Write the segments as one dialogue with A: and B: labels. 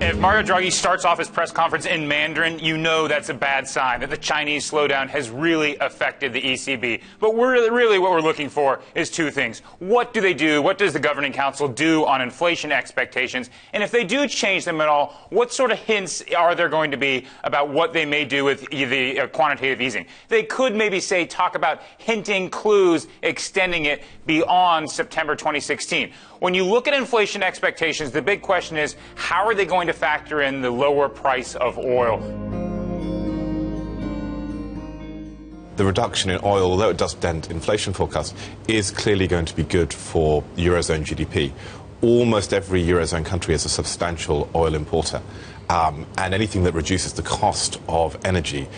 A: If Mario Draghi starts off his press conference in Mandarin, you know that's a bad sign, that the Chinese slowdown has really affected the ECB. But really what we're looking for is two things. What do they do? What does the Governing Council do on inflation expectations? And if they do change them at all, what sort of hints are there going to be about what they may do with the quantitative easing? They could maybe say, talk about hinting, clues, extending it beyond September 2016. When you look at inflation expectations, the big question is, how are they going to factor in the lower price of oil?
B: The reduction in oil, although it does dent inflation forecasts, is clearly going to be good for Eurozone GDP. Almost every Eurozone country is a substantial oil importer. And anything that reduces the cost of energy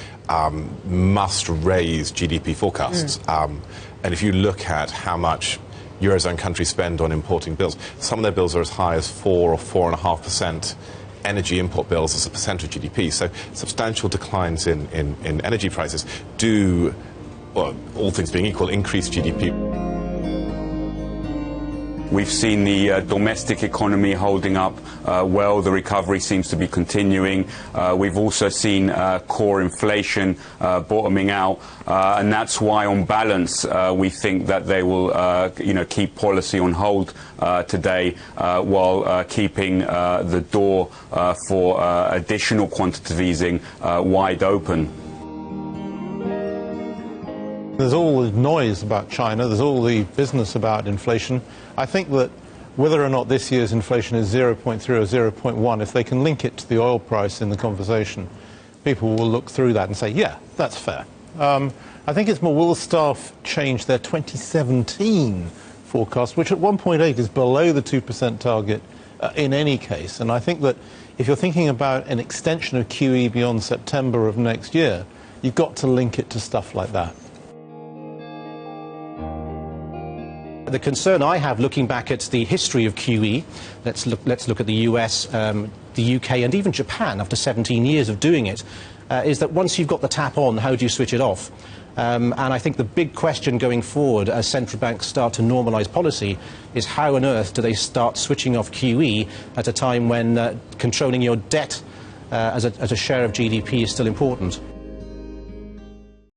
B: must raise GDP forecasts. And if you look at how much Eurozone countries spend on importing bills, some of their bills are as high as 4 or 4.5% energy import bills as a percent of GDP. So substantial declines in energy prices do, well, all things being equal, increase GDP.
C: We've seen the domestic economy holding up well. The recovery seems to be continuing. We've also seen core inflation bottoming out, and that's why, on balance, we think that they will, keep policy on hold today, while keeping the door for additional quantitative easing wide open.
D: There's all the noise about China, there's all the business about inflation. I think that whether or not this year's inflation is 0.3 or 0.1, if they can link it to the oil price in the conversation, people will look through that and say, yeah, that's fair. I think it's more, will the staff change their 2017 forecast, which at 1.8 is below the 2% target in any case. And I think that if you're thinking about an extension of QE beyond September of next year, you've got to link it to stuff like that.
E: The concern I have, looking back at the history of QE, let's look at the US, the UK, and even Japan after 17 years of doing it, is that once you've got the tap on, how do you switch it off? And I think the big question going forward, as central banks start to normalise policy, is how on earth do they start switching off QE at a time when controlling your debt as a share of GDP is still important?